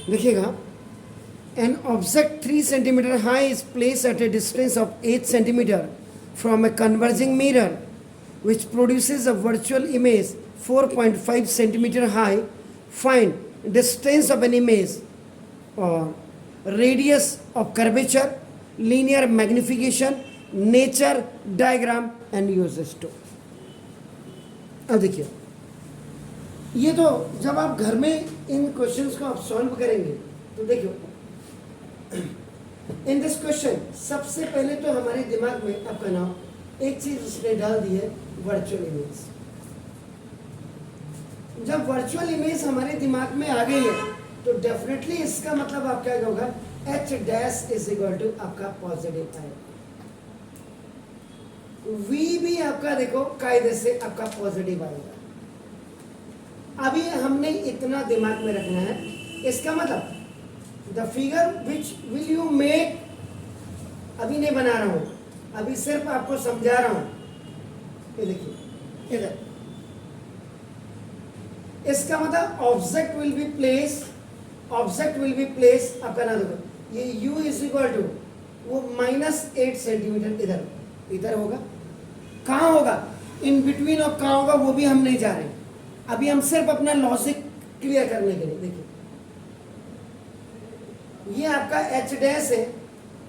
देखिएगा, an object 3 centimeter high is placed at a distance of 8 centimeter from a converging mirror which produces a virtual image 4.5 centimeter high. Find distance of an image or radius of curvature, linear magnification, nature diagram and uses to. अब देखिए, ये तो जब आप घर में इन questions को आप सॉल्व करेंगे तो देखिए, इन दिस क्वेश्चन सबसे पहले तो हमारे दिमाग में आपका नाम एक चीज उसने डाल दी है, वर्चुअल इमेज। जब वर्चुअल इमेज हमारे दिमाग में आ गई है तो डेफिनेटली इसका मतलब आप क्या होगा, H dash is equal to आपका पॉजिटिव आएगा, वी भी आपका देखो कायदे से आपका पॉजिटिव आएगा। अभी हमने इतना दिमाग में रखना है, इसका मतलब the figure which will you make, अभी नहीं बना रहा हूं, अभी सिर्फ आपको समझा रहा हूं। ये देखिए इधर, इसका मतलब object will be place, object will be place आपका ना देखो, ये u इज इक्वल टू वो -8 सेंटीमीटर इधर इधर होगा। कहाँ होगा, इन बिटवीन और कहाँ होगा वो भी हम नहीं जा रहे, अभी हम सिर्फ अपना लॉजिक क्लियर करने के लिए। देखिए ये आपका एच डैश है,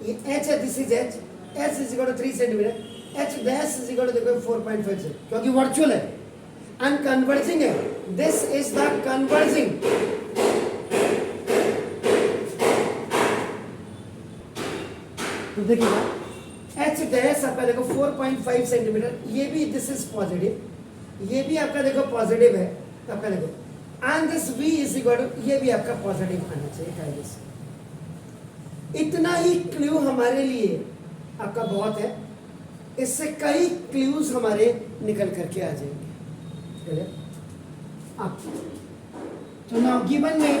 ये एच है, this is H, H is equal to 3 centimetre, H dash is equal to देखो 4.5 से, क्योंकि वर्चुअल है एंड कन्वर्जिंग है, दिस इज द कन्वर्जिंग। तो देखिएगा एच डैश आपका देखो 4.5 सेंटीमीटर, ये भी दिस इज पॉजिटिव, ये भी आपका देखो पॉजिटिव है आपका देखो, and this v is equal to, ये भी आपका पॉजिटिव आना चाहिए कायदे से। इतना ही क्लू हमारे लिए आपका बहुत है, इससे कई क्लूज हमारे निकल करके आ जाएंगे। आप तो नाउ गिवन में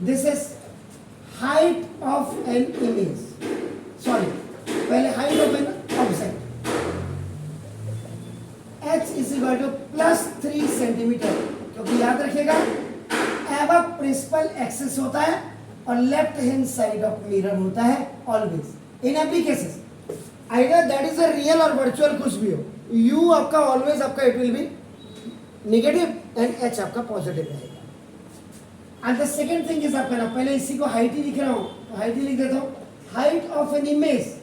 this is height of an image, sorry पहले height of an object, h is equal to +3 centimetre, क्योंकि याद रखिएगा एबव प्रिंसिपल एक्सिस होता है और left hand side of mirror होता है always in every cases, either that is a real और वर्चुअल कुछ भी हो, u आपका ऑलवेज आपका it will be negative and h आपका पॉजिटिव रहेगा। And the second thing is आपका ना, पहले इसी को हाइट ही लिख रहा हूं तो हाइट ही लिख देता हूं, height of an image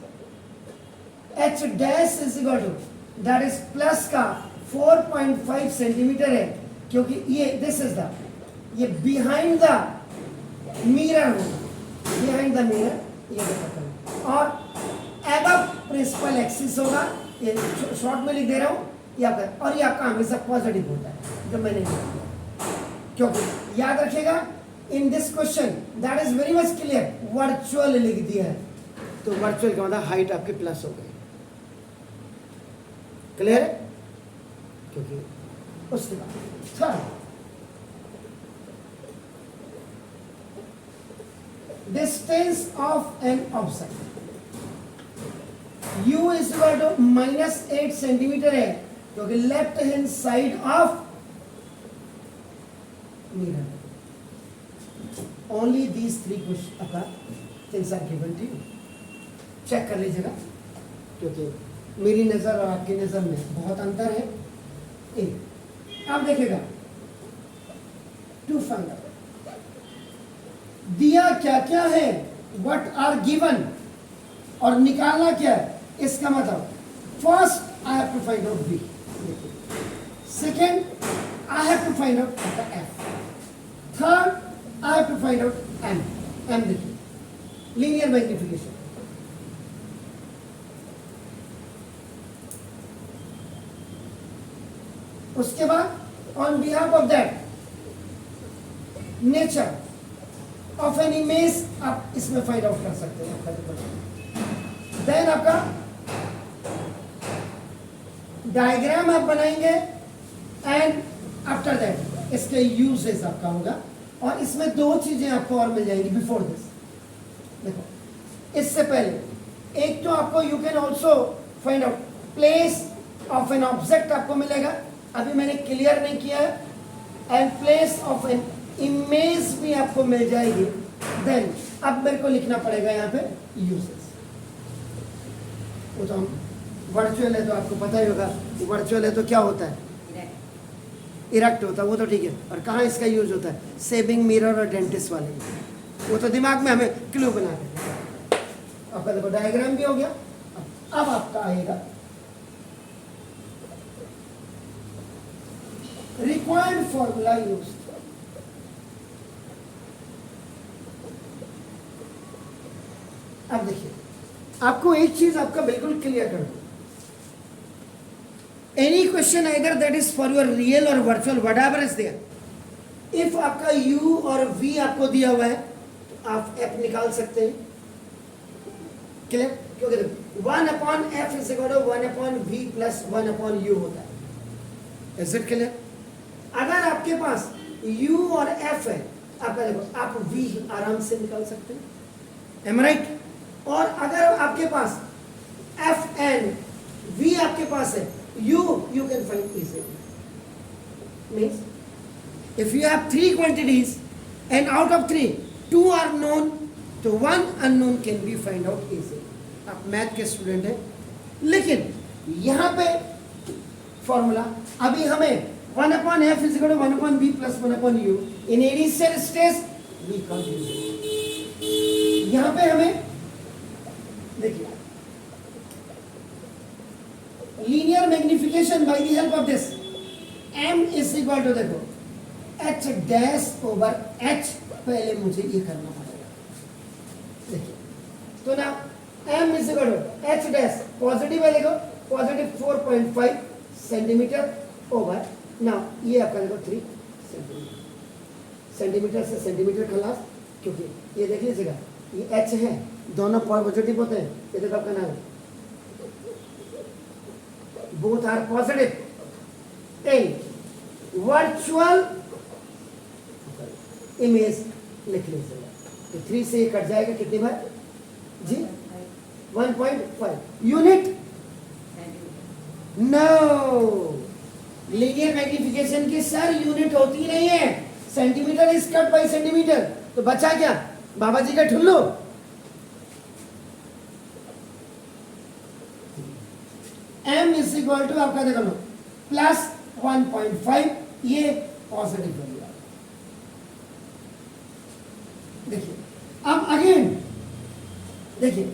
h dash is equal to that is plus का 4.5 सेंटीमीटर है, क्योंकि ये दिस इज द, ये बिहाइंड द मिरर होगा, बिहाइंड द मिरर ये देखो, और एबव प्रिंसिपल एक्सिस होगा, ये शॉर्ट में लिख दे रहा हूं ये आपका, और ये आपका हमेशा पॉजिटिव होता है जो मैंने लिखा, क्योंकि याद रखिएगा in this question that is very much clear, virtual लिख दिया है तो वर्चुअल का मतलब हाइट आपकी प्लस हो गई, क्लियर है। क्योंकि उसके बाद third, distance of an object, u is equal to -8 centimetre है, क्योंकि left hand side of mirror, only these 3 question आपका things are given to you, check कर लीजिएगा, क्योंकि मेरी नजर और आपकी नजर में बहुत अंतर है। अब देखिएगा, टू फाइंड आउट दिया क्या क्या है, व्हाट आर गिवन, और निकालना क्या है, इसका मतलब first I have to find out B, second I have to find out F, third I have to find out M, M देखिए लीनियर मैग्निफिकेशन। उसके बाद on behalf of that nature of an image आप इसमें find out कर सकते हैं। Then आपका diagram आप बनाएंगे एंड आफ्टर दैट इसके यूजेस आपका होगा, और इसमें 2 चीजें आपको और मिल जाएंगी बिफोर दिस। देखो इससे पहले एक तो आपको you can also find out place of an object आपको मिलेगा, अभी मैंने क्लियर नहीं किया है, and place of an image भी आपको मिल जाएगी। देन अब मेरे को लिखना पड़ेगा यहाँ पे यूजेस। वो तो हम वर्चुअल है तो आपको पता ही होगा, वर्चुअल है तो क्या होता है, इरेक्ट होता है, वो तो ठीक है। और कहाँ इसका यूज होता है, सेविंग मिरर और डेंटिस्ट वाले, वो तो दिमाग में हमें क्लू बना के। आपका देखो डायग्राम भी हो गया। अब आपका आएगा रिक्वायर्ड फॉर्मूला यूज। अब देखिए, आपको एक चीज आपका बिल्कुल क्लियर कर दो, any question either that is for your real और virtual whatever is there, if आपका u और v आपको दिया हुआ है तो आप f निकाल सकते हैं। क्लियर? क्योंकि देखो 1/f is equal to 1/v plus 1/u होता है। Is it clear? अगर आपके पास u और f है, आपका देखो आप v आराम से निकाल सकते हैं, एम राइट? और अगर आपके पास f एंड v आपके पास है, you can find easily. Means if you have 3 quantities and out of 3 2 are known, तो 1 unknown can be find out easily. आप मैथ के स्टूडेंट हैं, लेकिन यहाँ पे फॉर्मूला अभी हमें 1/f is equal to 1/v plus 1/u in initial stage we can't use it. यहाँ पे हमें देखिए linear magnification by the help of this m is equal to, देखो h डैश ओवर h, पहले मुझे ये करना पड़ेगा। देखिए तो ना m is equal to h dash, positive है, देखो पॉजिटिव 4.5 सेंटीमीटर ओवर, ना ये आपका देखो 3 सेंटीमीटर से सेंटीमीटर खलास, क्योंकि ये देख लीजिएगा ये h है, दोनों पॉजिटिव होते हैं, ये देखो आपका नाम both are positive in virtual image लिख लीजिएगा। तो 3 से ये कट जाएगा कितनी बार जी, 1.5 यूनिट। नो, लीनियर मैग्निफिकेशन की सर यूनिट होती नहीं है, centimetre is cut by centimetre, तो बचा क्या बाबा जी का ठुल्लू। m इज इक्वल टू आपका देखो प्लस 1.5, ये पॉजिटिव वैल्यू। देखिए अब अगेन देखिए,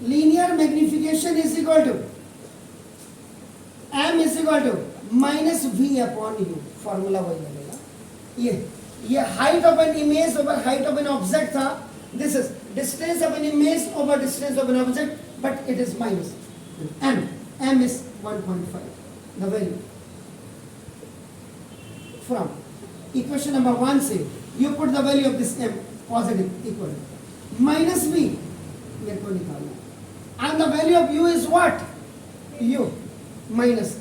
linear magnification is equal to m is equal to minus v upon u, formula वही लगेगा। ये height of an image over height of an object था, this is distance of an image over distance of an object, but it is minus m is 1.5, the value from equation number 1 say you put the value of this m positive equal to minus v, मेरे को निकालना, and the value of u is what, u minus a,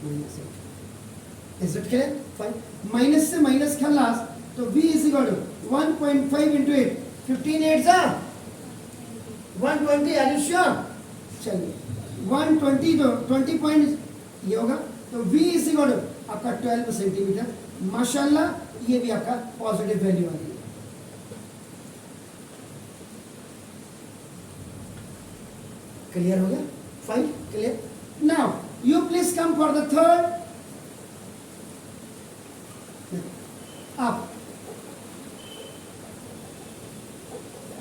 minus a, is it clear? Fine, minus से minus खलास, तो v is equal to 1.5 into 8, 15 8 जा 120, are you sure? चलिए 120 तो 20 point ये होगा, तो v is equal to आपका 12 सेंटीमीटर। माशाल्लाह, ये भी आपका पॉजिटिव वैल्यू आ गई। क्लियर हो गया? Fine, clear. Now you please come for the third. आप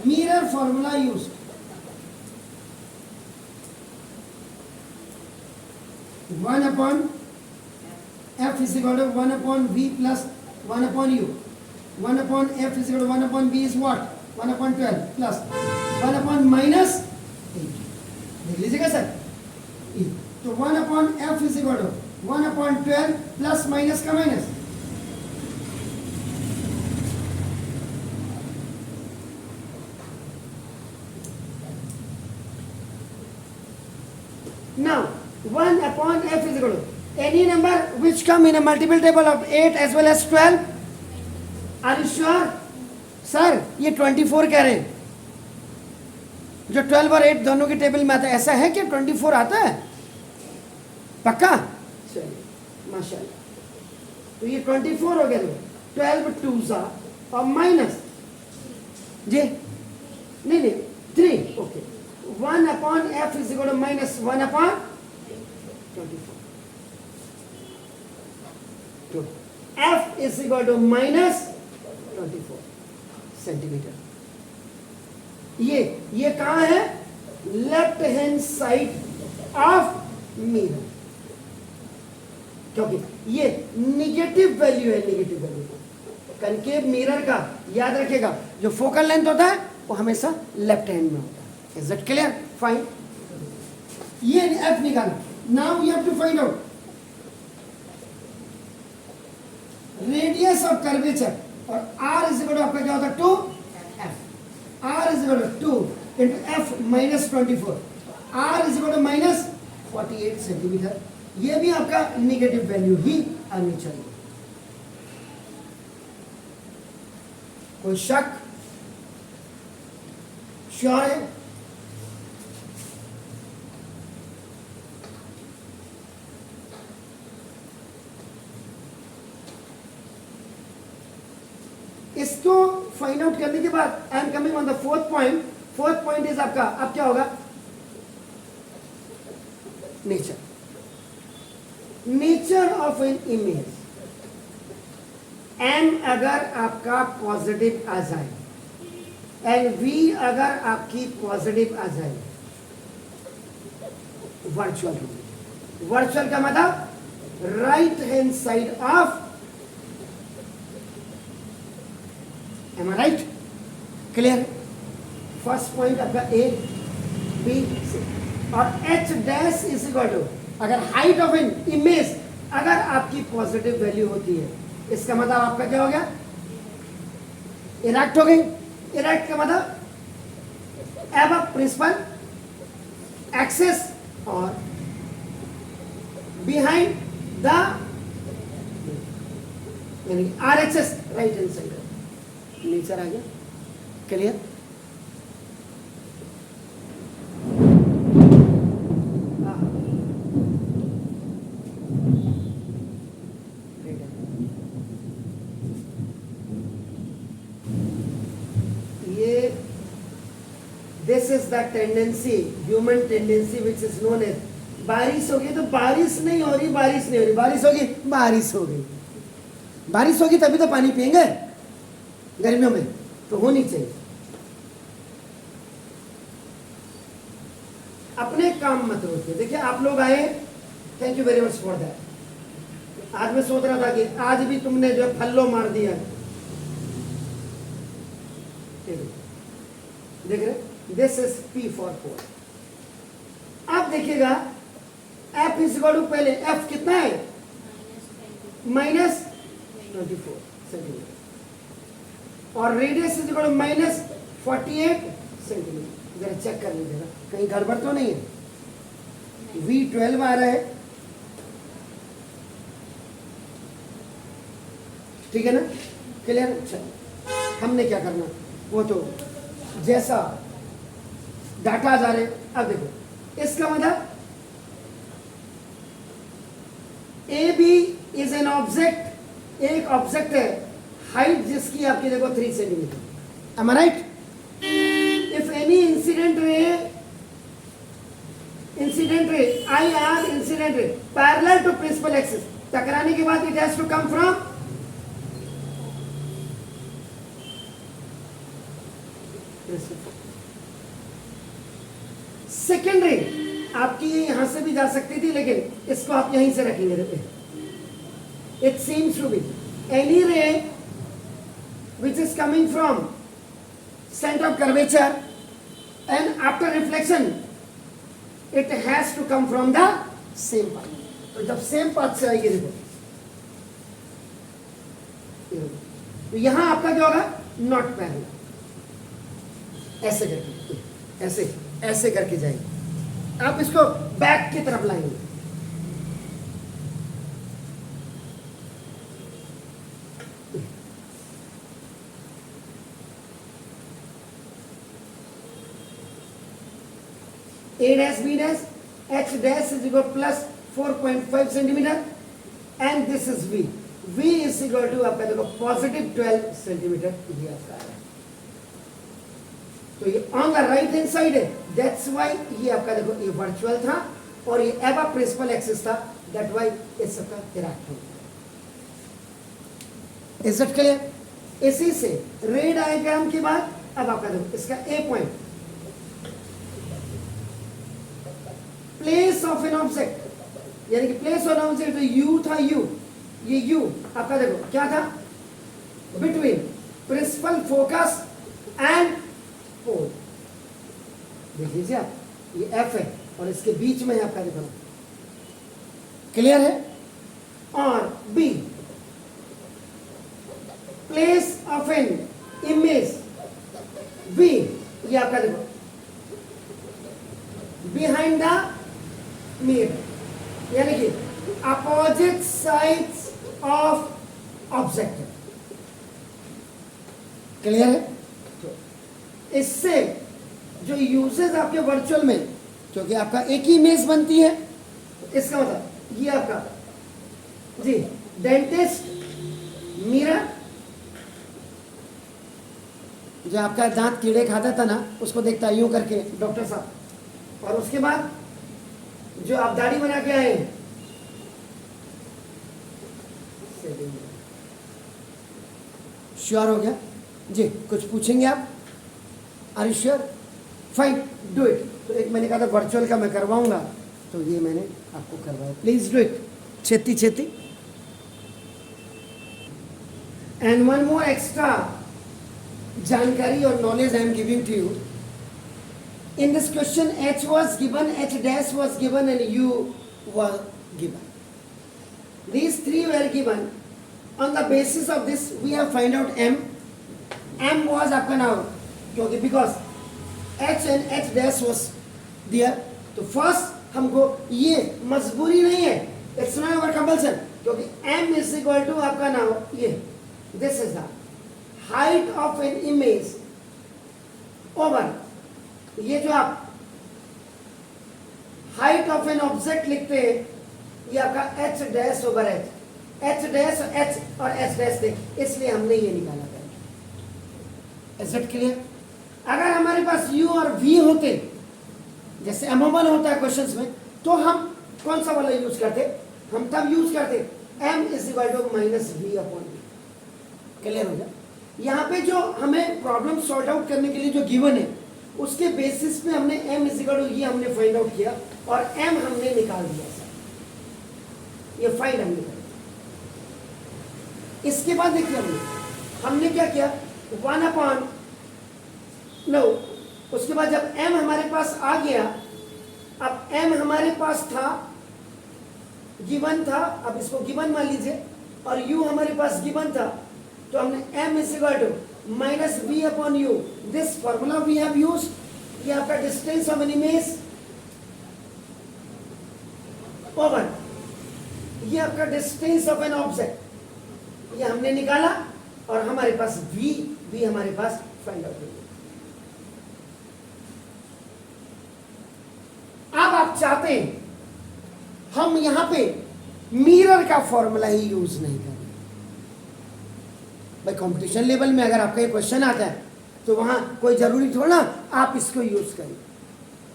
mirror formula used, 1/f is equal to 1/v plus 1/u, 1/f is equal to 1/v is what, 1/12 plus 1/ minus 8, देख लीजिएगा sir, तो 1/f is equal to 1/12 plus minus का minus, now 1/f is equal to any number which come in a multiple table of 8 as well as 12. Are you sure? Sir ये 24 कह रहे हैं, जो 12 और 8 दोनों की टेबल में आता है, ऐसा है कि 24 आता है? पक्का? चलिए माशाल्लाह। तो ये 24 हो गया, 12 2 सा और माइनस जी नहीं 3, okay, 1 upon f is equal to minus 1 upon 24, तो f is equal to minus 24 centimetre. ये कहां है? Left hand side of mirror, क्योंकि ये निगेटिव वैल्यू है, निगेटिव वैल्यू कनकेव मिरर का याद रखिएगा, जो फोकल लेंथ होता है वो हमेशा लेफ्ट हैंड में होता है। Is it clear? फाइन। ये एफ निकालना। Now you have to find out radius of curvature, और आर इज इक्वल टू आपका क्या होता है? 2 R is equal to 2 into F minus 24, R is equal to minus 48 centimetre. ये भी आपका निगेटिव वैल्यू ही आनी चाहिए। कोई शक? श्योर है? इसको फाइंड आउट करने के बाद I am coming on the fourth point. Fourth point is आपका, अब क्या होगा? Nature, nature of an image. An अगर आपका पॉजिटिव आ जाए एंड वी अगर आपकी पॉजिटिव आ जाए, वर्चुअल होगी। वर्चुअल का मतलब right hand side of, am I right? Clear? First point आपका ए बी सी, और H dash is equal to, अगर हाइट ऑफ एन इमेज अगर आपकी पॉजिटिव वैल्यू होती है, इसका मतलब आपका क्या हो गया? इरेक्ट हो गई। इरेक्ट का मतलब एबव प्रिंसिपल एक्सिस और बिहाइंड द, यानी RHS, right hand side. Nature आ गया। Clear? This is the tendency, human tendency which is known as, बारिश होगी तो बारिश नहीं हो रही, बारिश नहीं हो रही, बारिश होगी, बारिश हो गई। बारिश होगी तभी तो पानी पिएंगे गर्मियों में, तो होनी चाहिए। अपने काम मत रोकिए। देखिए आप लोग आए, thank you very much for that. आज मैं सोच रहा था कि आज भी तुमने जो फल्लो मार दिया, देख रहे? This is P for 4। अब देखिएगा F इज इक्वल टू, पहले F कितना है? माइनस 24 सेंटीमीटर, और radius is equal to minus 48 centimetre. जरा चेक कर लीजिएगा कहीं गड़बड़ तो नहीं है। V12 आ रहा है, ठीक है ना? क्लियर? अच्छा, हमने क्या करना, वो तो जैसा डाटा जा रहे। अब देखो इसका मतलब A B is an object, एक ऑब्जेक्ट है, हाइट जिसकी आपकी देखो 3 सेंटीमीटर। Am I right? If any incident ray I R incident ray parallel to principal axis, टकराने के बाद it has to come from second ray. आपकी यहां से भी जा सकती थी, लेकिन इसको आप यहीं से रखेंगे। It seems to be any ray which is coming from center of curvature and after reflection it has to come from the same path। तो जब सेम पाथ से आएगी, देखो तो यहां आपका क्या होगा? Not parallel. ऐसे करके, ऐसे ऐसे करके जाएंगे। आप इसको बैक की तरफ लाएंगे। A dash B dash, H dash is equal plus 4.5 centimetre and this is V. V is equal to आपका देखो पॉजिटिव 12 सेंटीमीटर ये आपका है. तो ये on the right hand side है, दैट्स व्हाई ये आपका देखो ये वर्चुअल था और ये एबा प्रिंसिपल एक्सिस था, दैट व्हाई इट्स आपका रेक्टेंगल. Is it clear? इसी से रे डायग्राम के बाद अब आपका देखो इसका a point, place of an object, यानी कि place of an object u था, यू, ये यू आपका देखो क्या था, between principal focus and pole. देख लीजिए आप, ये एफ है और इसके बीच में है आपका देखो, क्लियर है. और B, place of an image, B ये आपका देखो बिहाइंड द मिरर, यानी कि opposite sides of object. Clear है? तो इससे जो यूजेस आपके वर्चुअल में, क्योंकि आपका एक ही इमेज बनती है, इसका मतलब ये आपका जी डेंटिस्ट मिरर, जो आपका दांत कीड़े खाता था ना, उसको देखता है यूं करके डॉक्टर साहब, और उसके बाद जो आप दाढ़ी बना के आए हैं, श्योर हो गया जी? कुछ पूछेंगे आप? Are you sure? Fine, do it. तो एक मैंने कहा था वर्चुअल का मैं करवाऊंगा, तो ये मैंने आपको करवाया. प्लीज डू इट, छेती छेती. एंड वन मोर एक्स्ट्रा जानकारी और knowledge I am giving to you. In this question, H was given, H dash was given, and U was given. These three were given. On the basis of this, we have find out M. M was आपका now, क्योंकि because H and H dash was there. तो first हमको ये मजबूरी नहीं है, it's not our compulsion, क्योंकि M is equal to आपका now ये, this is the height of an image over, ये जो आप हाइट ऑफ एन ऑब्जेक्ट लिखते हैं, ये आपका H dash over H, H dash H और एच डैश थे, इसलिए हमने ये निकाला था. Is it clear? अगर हमारे पास यू और वी होते, जैसे अमूमन होता है क्वेश्चंस में, तो हम कौन सा वाला यूज करते? हम तब यूज करते M is equal to minus V upon V. Clear हो गया? यहाँ पे जो हमें प्रॉब्लम सॉर्ट आउट करने के लिए जो गिवन है, उसके बेसिस पे हमने m इज इक्वल टू ये हमने फाइंड आउट किया और m हमने निकाल दिया. सर ये फाइंड हमने किया. इसके बाद देखिए हमने क्या किया, 1 अपॉन नो, उसके बाद जब m हमारे पास आ गया, अब m हमारे पास था, गिवन था, अब इसको गिवन मान लीजिए, और u हमारे पास गिवन था, तो हमने m is equal to minus v upon u. This formula we have used. ये आपका distance of an image over, ये आपका डिस्टेंस ऑफ एन ऑब्जेक्ट, ये हमने निकाला और हमारे पास v हमारे पास फाइंड आउट हो गया. अब आप चाहते हैं हम यहां पे मिरर का फॉर्मूला ही यूज नहीं करें. भाई कंपटीशन लेवल में अगर आपका ये क्वेश्चन आता है, तो वहां कोई जरूरी थोड़ा ना आप इसको यूज करें.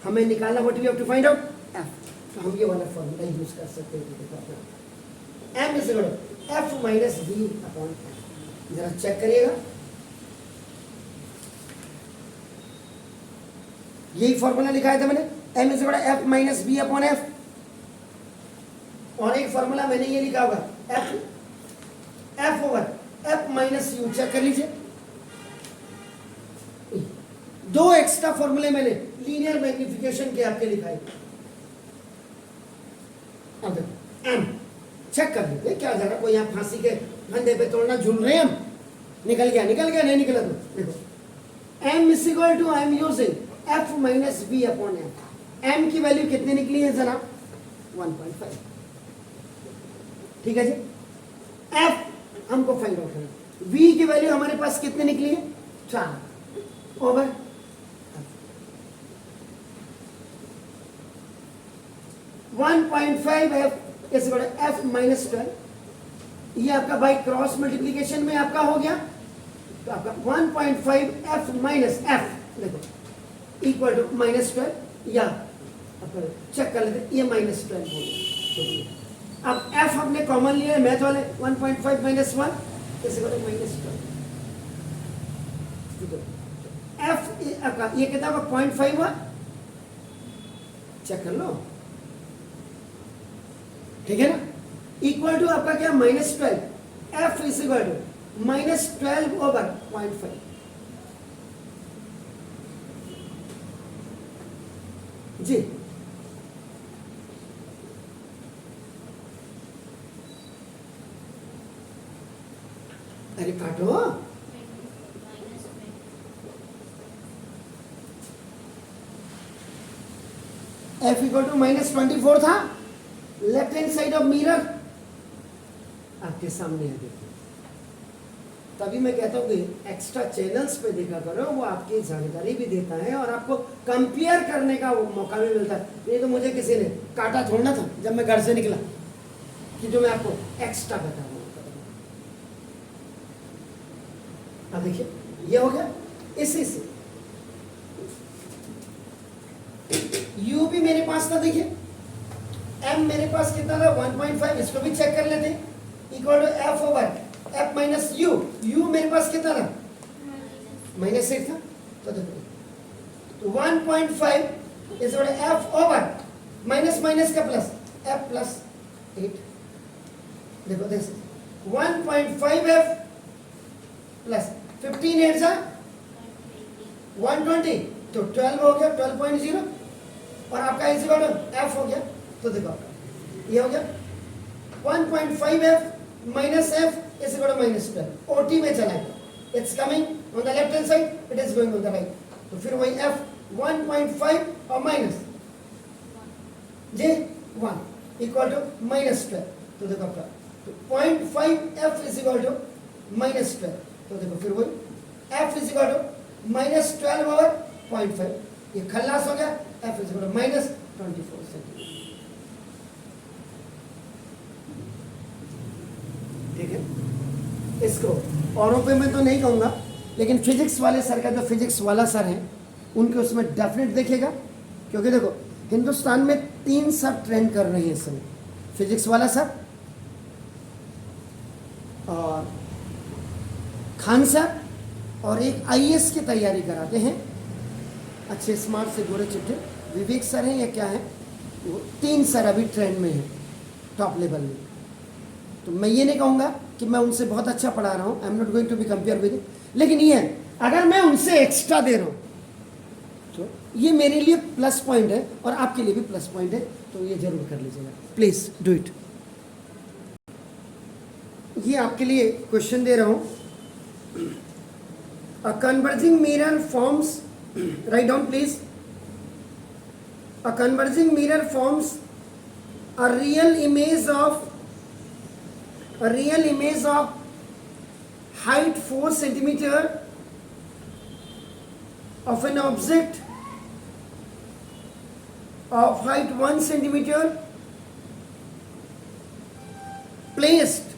हमें निकालना what we have to find out f, तो हम ये वाला फॉर्मूला यूज कर सकते हैं. m is equal to f minus v upon f. जरा चेक करिएगा, यही फॉर्मूला लिखा था मैंने, m is equal to f minus v upon f. और एक फॉर्मूला मैंने ये लिखा होगा f over f minus U. Check कर लीजिए, दो एक्स्ट्रा फॉर्मूले मैंने लीनियर मैग्निफिकेशन के आपके लिखाए. अब देखो m चेक कर लीजिए क्या जा रहा है. कोई यहाँ फांसी के फंदे पे तोड़ना झूल रहे हैं हम, निकल गया नहीं निकला. तो देखो m is equal to I am using f minus v upon f. m की वैल्यू कितनी निकली है जरा? 1.5. ठीक है जी. f हमको फाइंड आउट करना, v की वैल्यू हमारे पास कितनी निकली है? 4 over. 1.5 F is equal to F minus 12। ये आपका बाई क्रॉस मल्टीप्लीकेशन में आपका हो गया, तो आपका 1.5 एफ माइनस एफ देखो इक्वल टू माइनस 12, या चेक कर लेते, ये माइनस 12 हो गया। अब एफ हमने कॉमन लिया है मैथ वाले, 1.5 minus 1 is equal to minus 12। F आपका ये कितना होगा 0.5 हुआ, चेक कर लो, ठीक है ना, इक्वल टू आपका क्या minus 12, F is equal to minus 12 over 0.5। जी अरे काटो, एफ इक्वल टू माइनस 24 था, left hand side of mirror आपके सामने है, देखो। तभी मैं कहता हूँ कि एक्स्ट्रा चैनल्स पे देखा करो, वो आपकी जानकारी भी देता है और आपको कंपेयर करने का वो मौका भी मिलता है। नहीं तो मुझे किसी ने काटा छोड़ना था जब मैं घर से निकला कि जो मैं आपको एक्स्ट्रा बता रहा हूँ। अब देखिए ये हो गया, इसी से u भी मेरे पास था, देखिए m मेरे पास कितना था 1.5, इसको भी चेक कर लेते हैं, equal to F over F minus U, u मेरे पास कितना था माइनस 8 था, तो देखो 1.5 is F over minus minus का प्लस एफ प्लस 8, देखो दिस 1.5 एफ प्लस 15 8 सा 120, तो 12 हो गया 12.0, और आपका इज इक्वल टू एफ हो गया, तो देखो आपका ये हो गया 1.5 F minus F is equal to minus 12, OT में चला गया, it's coming on the left hand side, it is going on the right, तो फिर वही एफ 1.5 और माइनस जे 1 इक्वल टू माइनस 12, तो देखो आपका 0.5 F is equal to minus 12, तो देखो फिर वही F is equal to minus 12 over 0.5, ये खल्लास हो गया, F is equal to minus 24 centimetre, ठीक है। इसको औरों पे मैं तो नहीं कहूँगा, लेकिन फिजिक्स वाले सर का, जो फिजिक्स वाला सर है उनके उसमें डेफिनेट देखेगा, क्योंकि देखो हिंदुस्तान में 3 सर ट्रेंड कर रहे हैं इस समय, फिजिक्स वाला सर और खान सर, और एक आईएएस की तैयारी कराते हैं, अच्छे स्मार्ट से गोरे चिट्टे, विवेक सर हैं या क्या है, वो 3 सर अभी ट्रेंड में हैं टॉप लेवल में। तो मैं ये नहीं कहूँगा कि मैं उनसे बहुत अच्छा पढ़ा रहा हूँ, I am not going to be compare with, लेकिन ये है अगर मैं उनसे एक्स्ट्रा दे रहा हूँ तो ये मेरे लिए प्लस पॉइंट है और आपके लिए भी प्लस पॉइंट है, तो ये जरूर कर लीजिएगा, प्लीज़ डू इट। ये आपके लिए क्वेश्चन दे रहा हूँ, a converging mirror forms, write down please, a converging mirror forms a real image of height 4 centimeter of an object of height 1 centimeter placed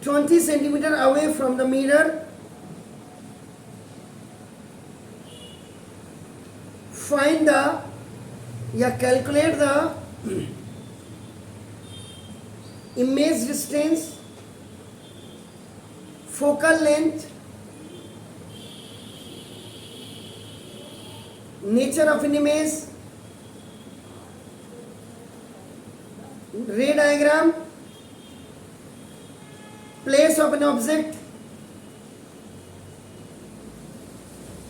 20 centimeter away from the mirror. Find the, या calculate the image distance, focal length, nature of an image, ray diagram, place of an object,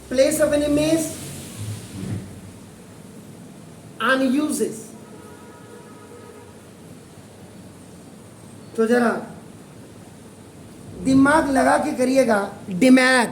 place of an image and uses। तो जरा दिमाग लगा के करिएगा, दिमाग